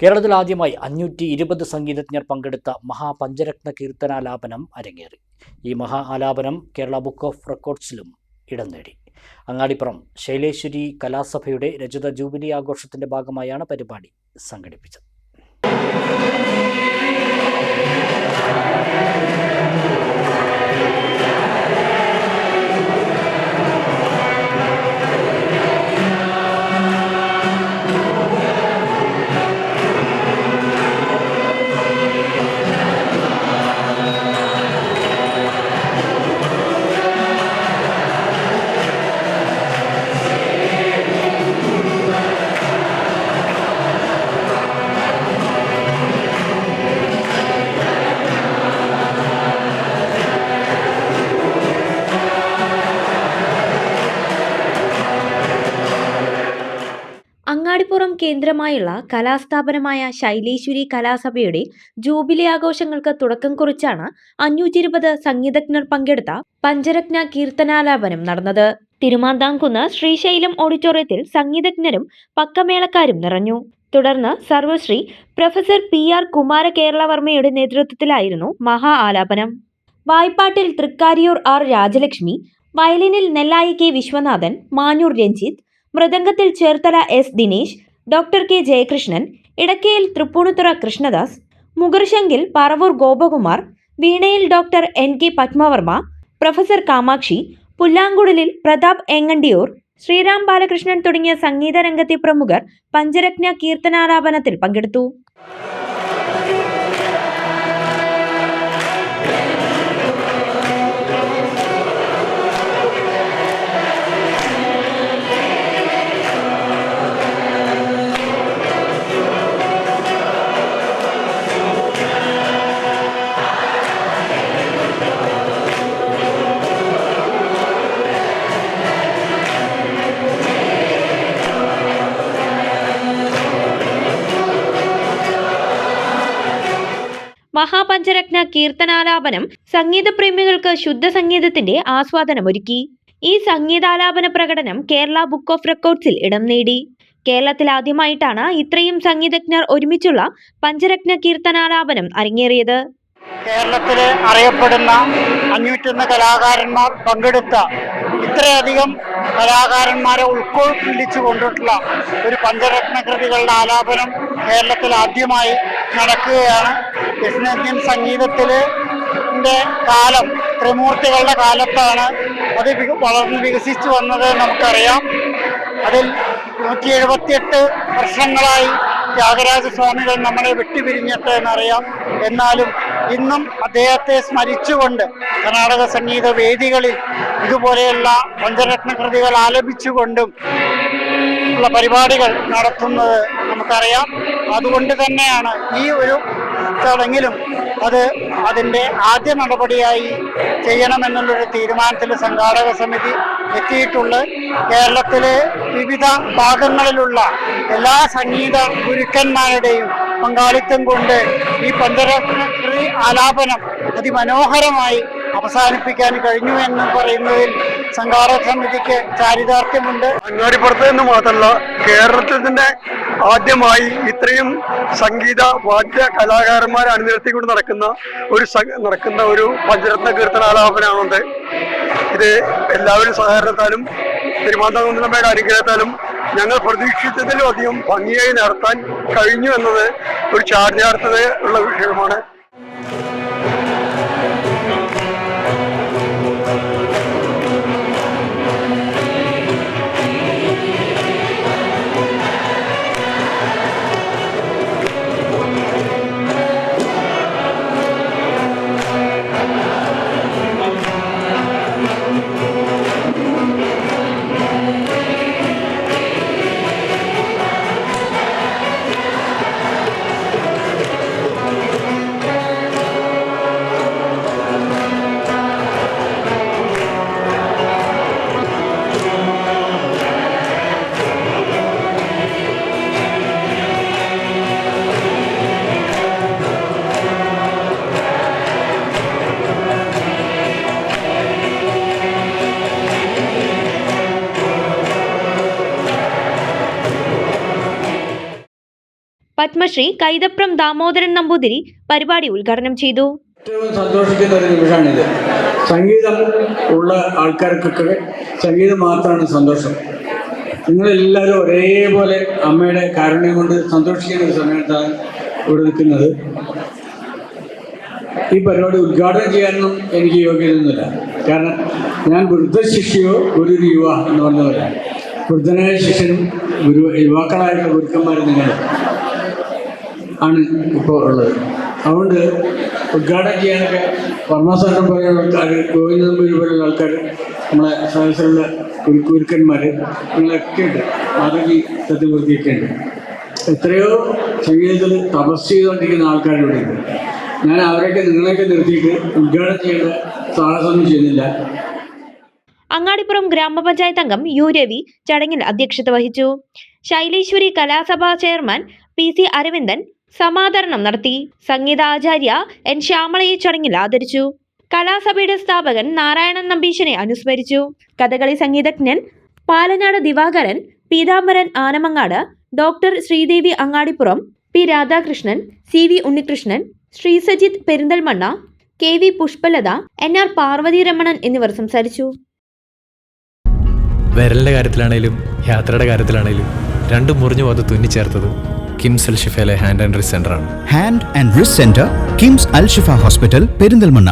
കേരളത്തിൽ ആദ്യമായി 520 സംഗീതജ്ഞർ പങ്കെടുത്ത മഹാപഞ്ചരത്ന കീർത്തനാലാപനം അരങ്ങേറി. ഈ മഹാ ആലാപനം കേരള ബുക്ക് ഓഫ് റെക്കോർഡ്സിലും ഇടം നേടി. അങ്ങാടിപ്പുറം ശൈലേശ്വരി കലാസഭയുടെ രജത ജൂബിലി ആഘോഷത്തിന്റെ ഭാഗമായാണ് പരിപാടി സംഘടിപ്പിച്ചത്. അങ്ങാടിപ്പുറം കേന്ദ്രമായുള്ള കലാസ്ഥാപനമായ ശൈലേശ്വരി കലാസഭയുടെ ജൂബിലി ആഘോഷങ്ങൾക്ക് തുടക്കം കുറിച്ചാണ് 520 സംഗീതജ്ഞർ പങ്കെടുത്ത പഞ്ചരത്ന കീർത്തനാലാപനം നടന്നത്. തിരുമാന്താംകുന്ന് ശ്രീശൈലം ഓഡിറ്റോറിയത്തിൽ സംഗീതജ്ഞരും പക്കമേളക്കാരും നിറഞ്ഞു. തുടർന്ന് സർവശ്രീ പ്രൊഫസർ PR കുമാരകേരളവർമ്മയുടെ നേതൃത്വത്തിലായിരുന്നു മഹാ ആലാപനം. വായ്പാട്ടിൽ തൃക്കാരിയൂർ R രാജലക്ഷ്മി, വയലിനിൽ നെല്ലായി K വിശ്വനാഥൻ, മാഞ്ഞൂർ രഞ്ജിത്ത്, മൃദംഗത്തിൽ Cherthala S Dinesh, doctor K Jayakrishnan, ഇടക്കയിൽ തൃപ്പൂണിത്തുറ കൃഷ്ണദാസ്, മുഗർശങ്കിൽ പറവൂർ ഗോപകുമാർ, വീണയിൽ doctor NK Padmavarma, professor Kamakshi, പുല്ലാങ്കുഴലിൽ പ്രതാപ് എങ്ങണ്ടിയൂർ, ശ്രീറാം ബാലകൃഷ്ണൻ തുടങ്ങിയ സംഗീത രംഗത്തെ പ്രമുഖർ പഞ്ചരത്ന കീർത്തനാലാപനത്തിൽ പങ്കെടുത്തു. മഹാപഞ്ചരത്ന കീർത്തനാലാപനം സംഗീതപ്രേമികൾക്ക് ശുദ്ധ സംഗീതത്തിന്റെ ആസ്വാദനമൊരുക്കി. ഈ സംഗീതാലാപന പ്രകടനം കേരള ബുക്ക് ഓഫ് റെക്കോർഡ്സിൽ ഇടം നേടി. കേരളത്തിൽ ആദ്യമായിട്ടാണ് ഇത്രയും സംഗീതജ്ഞർ ഒരുമിച്ചുള്ള പഞ്ചരത്ന കീർത്തനാലാപനം അരങ്ങേറിയത്. കേരളത്തിലെ അറിയപ്പെടുന്ന 501 കലാകാരന്മാർ പങ്കെടുത്ത ഇത്രയധികം കലാകാരന്മാരെ ഉൾക്കൊള്ളിച്ചു കൊണ്ടിട്ടുള്ള ഒരു പഞ്ചരത്ന കൃതികളുടെ ആലാപനം കേരളത്തിൽ ആദ്യമായി നടക്കുകയാണ്. ദക്ഷിണേന്ത്യൻ സംഗീതത്തിലെ കാലം ത്രിമൂർത്തികളുടെ കാലത്താണ് അത് വളർന്ന് വികസിച്ചു വന്നത് നമുക്കറിയാം. അതിൽ 178 വർഷങ്ങളായി ത്യാഗരാജസ്വാമികൾ നമ്മളെ വിട്ടുപിരിഞ്ഞിട്ട് എന്നറിയാം. എന്നാലും ഇന്നും അദ്ദേഹത്തെ സ്മരിച്ചുകൊണ്ട് കർണാടക സംഗീത വേദികളിൽ ഇതുപോലെയുള്ള പഞ്ചരത്ന കൃതികൾ ആലപിച്ചുകൊണ്ടും ഉള്ള പരിപാടികൾ നടത്തുന്നത് നമുക്കറിയാം. അതുകൊണ്ട് തന്നെയാണ് ഈ ഒരു ചടങ്ങിലും അതിൻ്റെ ആദ്യ നടപടിയായി ചെയ്യണമെന്നുള്ളൊരു തീരുമാനത്തിൽ സംഘാടക സമിതി എത്തിയിട്ടുള്ളത്. കേരളത്തിലെ വിവിധ ഭാഗങ്ങളിലുള്ള എല്ലാ സംഗീത ഗുരുക്കന്മാരുടെയും പങ്കാളിത്തം കൊണ്ട് ഈ പഞ്ചരത്ന കൃതി ആലാപനം അതിമനോഹരമായി അവസാനിപ്പിക്കാൻ കഴിഞ്ഞു എന്ന് പറയുന്നതിൽ സംഘാടക സമിതിക്ക് ചാരിതാർത്ഥ്യമുണ്ട്. അങ്ങാടിപ്പുറത്ത് നിന്ന് മാത്രമല്ല, കേരളത്തിൽ തന്നെ ആദ്യമായി ഇത്രയും സംഗീത വാദ്യ കലാകാരന്മാരെ അണിനിരത്തിക്കൊണ്ട് നടക്കുന്ന ഒരു പഞ്ചരത്ന കീർത്തനാലാപനമാണത്. ഇത് എല്ലാവരും സഹകരണത്താലും തിരുമാന്താംകുന്നമ്മയുടെ അനുഗ്രഹത്താലും ഞങ്ങൾ പ്രതീക്ഷിച്ചതിലും അധികം ഭംഗിയായി നടത്താൻ കഴിഞ്ഞു എന്നത് ഒരു ചാരിതാർത്ഥ്യത ഉള്ള വിഷയമാണ്. പത്മശ്രീ കൈതപ്രം ദാമോദരൻ നമ്പൂതിരി പരിപാടി ഉദ്ഘാടനം ചെയ്തു. ഏറ്റവും സന്തോഷിക്കുന്ന ഒരു നിമിഷമാണിത്. സംഗീതം ഉള്ള ആൾക്കാർക്കൊക്കെ സംഗീതം മാത്രമാണ് സന്തോഷം. നിങ്ങളെല്ലാവരും ഒരേപോലെ അമ്മയുടെ കാരുണ്യം കൊണ്ട് സന്തോഷിക്കുന്ന ഒരു സമയത്താണ് ഇവിടെ നിൽക്കുന്നത്. ഈ പരിപാടി ഉദ്ഘാടനം ചെയ്യാനൊന്നും എനിക്ക് യോഗ്യതയൊന്നുമില്ല. കാരണം ഞാൻ വൃദ്ധശിഷ്യോ ഗുരു യുവ എന്ന് പറഞ്ഞവരാണ്. വൃദ്ധനായ ശിഷ്യനും യുവാക്കളായിട്ടുള്ള ഗുരുക്കന്മാരും നിങ്ങൾ ആണ് ഇപ്പോൾ ഉള്ളത്. അതുകൊണ്ട് ഉദ്ഘാടനം ചെയ്യാനൊക്കെ വർമ്മസാറിനെ പോലെയുള്ള ആൾക്കാർ, ഗോവിന്ദനമ്പൂരി പോലെയുള്ള ആൾക്കാർ, നമ്മളെ സദസ്സിലുള്ള ഗുരുക്കന്മാർ നിങ്ങളൊക്കെ ഉണ്ട്, മാതൃകി സത്യമൂർത്തിയൊക്കെ ഉണ്ട്. എത്രയോ സംഗീതത്തിൽ തപസ് ചെയ്തുകൊണ്ടിരിക്കുന്ന ആൾക്കാരിവിടെ ഉണ്ട്. ഞാൻ അവരൊക്കെ നിങ്ങളെയൊക്കെ നിർത്തിയിട്ട് ഉദ്ഘാടനം ചെയ്യേണ്ട സാഹസമൊന്നും ചെയ്യുന്നില്ല. അങ്ങാടിപ്പുറം ഗ്രാമപഞ്ചായത്ത് അംഗം യു രവി ചടങ്ങിൽ അധ്യക്ഷത വഹിച്ചു. ശൈലേശ്വരി കലാസഭാ ചെയർമാൻ PC അരവിന്ദൻ സമാദരണം നടത്തി. സംഗീതാചാര്യ N ശ്യാമളയെ ചടങ്ങിൽ ആദരിച്ചു. കലാസഭയുടെ സ്ഥാപകൻ നാരായണൻ നമ്പീശനെ അനുസ്മരിച്ചു. കഥകളി സംഗീതജ്ഞൻ Palanad Divakaran, Peethambaran Anamangad, doctor Sreedevi Angadippuram, P Radhakrishnan, CV Unnikrishnan, Sreesajith Perinthalmanna, KV Pushpalatha, NR Parvathy Ramanan എന്നിവർ സംസാരിച്ചു. വിരലിൻ്റെ കാര്യത്തിലാണേലും യാത്രയുടെ കാര്യത്തിലാണേലും രണ്ടും മുറിഞ്ഞു പോകാതെ തുന്നിച്ചേർത്തത് കിംസ് അൽ ഷിഫയിലെ ഹാൻഡ് ആൻഡ് റിസ്റ്റ് സെൻ്ററാണ്. Hand and wrist centre, KIMS Al Shifa hospital, Perinthalmanna.